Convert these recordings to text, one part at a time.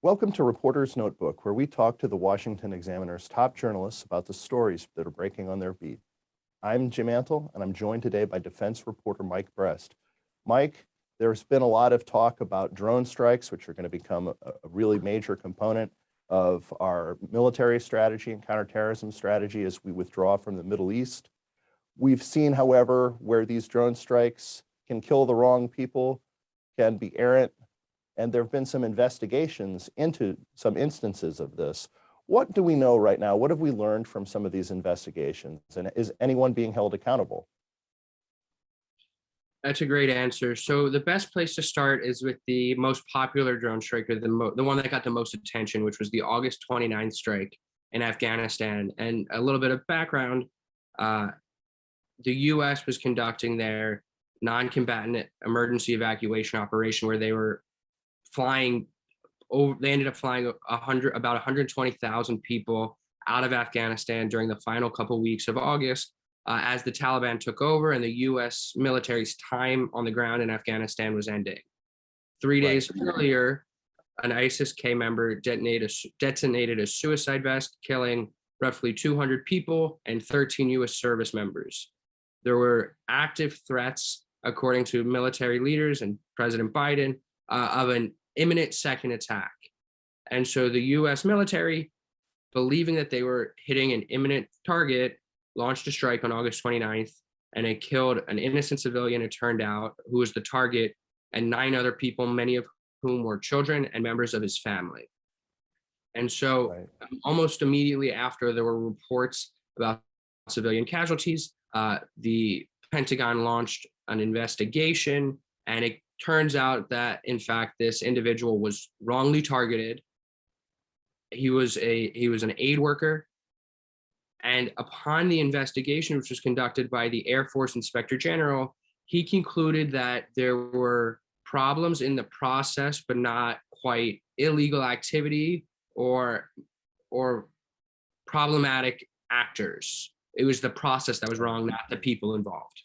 Welcome to Reporter's Notebook, where we talk to the Washington Examiner's top journalists about the stories that are breaking on their beat. I'm Jim Antle, and I'm joined today by defense reporter Mike Brest. Mike, there's been a lot of talk about drone strikes, which are going to become a really major component of our military strategy and counterterrorism strategy as we withdraw from the Middle East. We've seen, however, where these drone strikes can kill the wrong people, can be errant, and there have been some investigations into some instances of this. What do we know right now? What have we learned from some of these investigations? And is anyone being held accountable? That's a great answer. So the best place to start is with the most popular drone strike, or the one that got the most attention, which was the August 29th strike in Afghanistan. And a little bit of background, the US was conducting their non-combatant emergency evacuation operation where they were flying over. They ended up flying about 120,000 people out of Afghanistan during the final couple weeks of August as the Taliban took over and the US military's time on the ground in Afghanistan was ending. 3 days earlier, an ISIS-K member detonated a suicide vest, killing roughly 200 people and 13 US service members. There were active threats, according to military leaders and President Biden, of an imminent second attack. And so the US military, believing that they were hitting an imminent target, launched a strike on August 29th, and it killed an innocent civilian, it turned out, who was the target, and 9 other people, many of whom were children and members of his family. And so almost immediately after, there were reports about civilian casualties. The Pentagon launched an investigation, and it turns out that, in fact, this individual was wrongly targeted. He was an aid worker. And upon the investigation, which was conducted by the Air Force Inspector General, he concluded that there were problems in the process, but not quite illegal activity or problematic actors. It was the process that was wrong, not the people involved.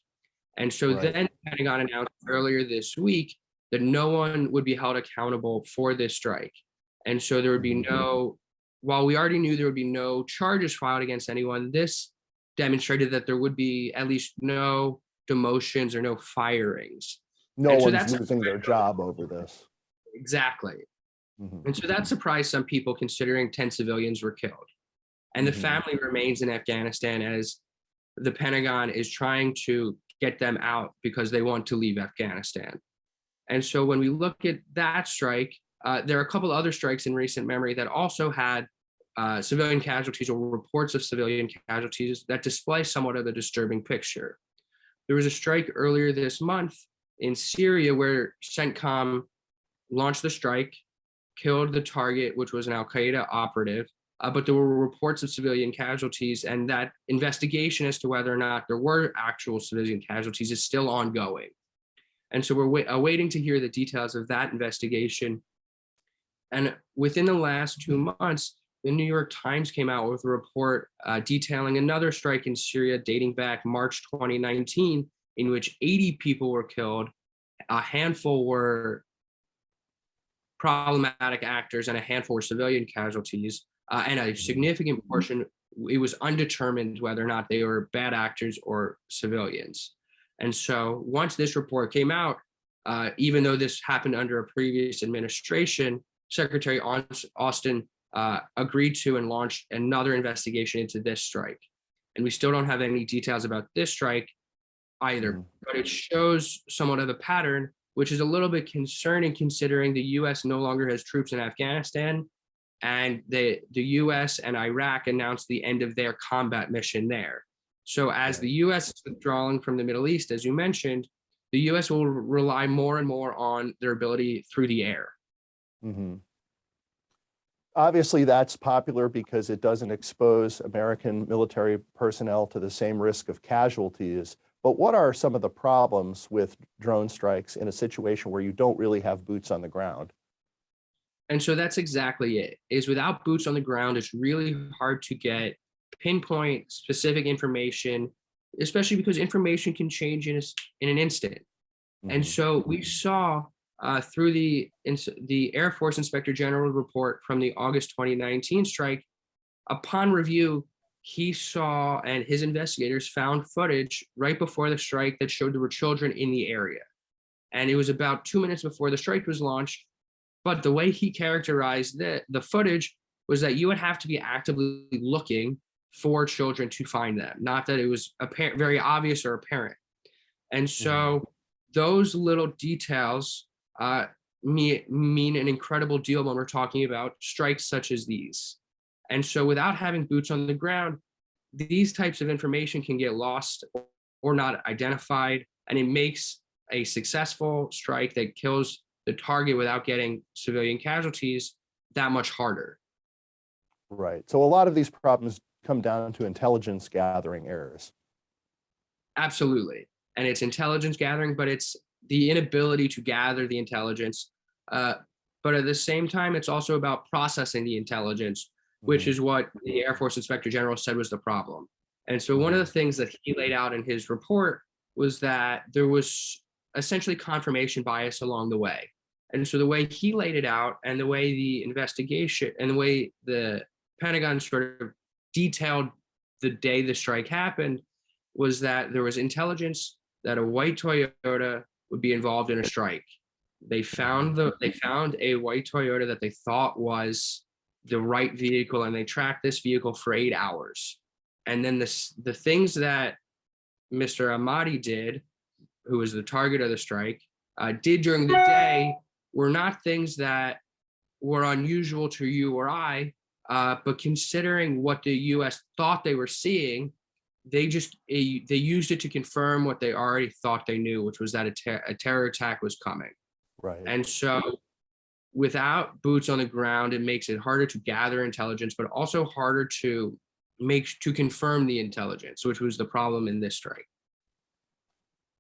And so then the Pentagon announced earlier this week that no one would be held accountable for this strike. And so there would be while we already knew there would be no charges filed against anyone, this demonstrated that there would be at least no demotions or no firings. No one's losing their job over this. Exactly. And so that surprised some people, considering 10 civilians were killed. And the family remains in Afghanistan as the Pentagon is trying to get them out because they want to leave Afghanistan. And so when we look at that strike, there are a couple other strikes in recent memory that also had civilian casualties or reports of civilian casualties that display somewhat of a disturbing picture. There was a strike earlier this month in Syria where CENTCOM launched the strike, killed the target, which was an Al-Qaeda operative, but there were reports of civilian casualties, and that investigation as to whether or not there were actual civilian casualties is still ongoing. And so we're awaiting to hear the details of that investigation. And within the last 2 months, the New York Times came out with a report detailing another strike in Syria dating back March 2019, in which 80 people were killed. A handful were problematic actors and a handful were civilian casualties. And a significant portion, it was undetermined whether or not they were bad actors or civilians. And so once this report came out, even though this happened under a previous administration, Secretary Austin agreed to and launched another investigation into this strike. And we still don't have any details about this strike either, but it shows somewhat of a pattern, which is a little bit concerning considering the US no longer has troops in Afghanistan, and the US and Iraq announced the end of their combat mission there. So as the US is withdrawing from the Middle East, as you mentioned, the US will rely more and more on their ability through the air. Obviously, that's popular because it doesn't expose American military personnel to the same risk of casualties. But what are some of the problems with drone strikes in a situation where you don't really have boots on the ground? And so that's exactly it, is without boots on the ground, it's really hard to get pinpoint specific information, especially because information can change in an instant. And so we saw through the Air Force Inspector General report from the August 2019 strike. Upon review, he saw and his investigators found footage right before the strike that showed there were children in the area. And it was about 2 minutes before the strike was launched. But the way he characterized the footage was that you would have to be actively looking for children to find them, not that it was very obvious or apparent. And so those little details mean an incredible deal when we're talking about strikes such as these. And so without having boots on the ground, these types of information can get lost or not identified, and it makes a successful strike that kills the target without getting civilian casualties that much harder. Right. So a lot of these problems come down to intelligence gathering errors. Absolutely. And it's intelligence gathering, but it's the inability to gather the intelligence. But at the same time, it's also about processing the intelligence, which is what the Air Force Inspector General said was the problem. And so one of the things that he laid out in his report was that there was essentially confirmation bias along the way. And so the way he laid it out and the way the investigation and the way the Pentagon sort of detailed the day the strike happened was that there was intelligence that a white Toyota would be involved in a strike. They found a white Toyota that they thought was the right vehicle, and they tracked this vehicle for 8 hours. And then the things that Mr. Ahmadi did, who was the target of the strike, did during the day were not things that were unusual to you or I, but considering what the U.S. thought they were seeing, they used it to confirm what they already thought they knew, which was that a terror attack was coming. Right. And so without boots on the ground, it makes it harder to gather intelligence, but also harder to confirm the intelligence, which was the problem in this strike.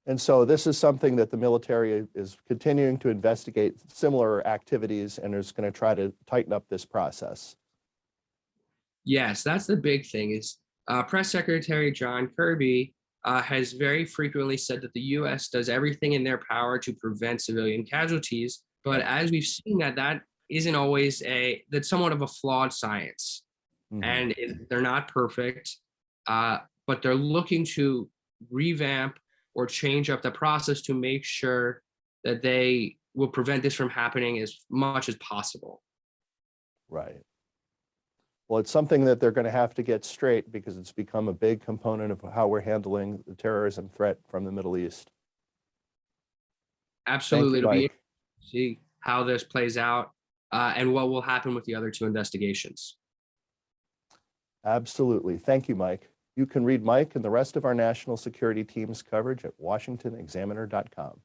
And so this is something that the military is continuing to investigate similar activities and is going to try to tighten up this process. Yes, that's the big thing is Press Secretary John Kirby has very frequently said that the U.S. does everything in their power to prevent civilian casualties. But as we've seen that isn't always that's somewhat of a flawed science. And they're not perfect, but they're looking to revamp or change up the process to make sure that they will prevent this from happening as much as possible. Right. Well, it's something that they're going to have to get straight because it's become a big component of how we're handling the terrorism threat from the Middle East. Absolutely. Thank you, It'll be Mike. interesting to see how this plays out and what will happen with the other two investigations. Absolutely. Thank you, Mike. You can read Mike and the rest of our national security team's coverage at WashingtonExaminer.com.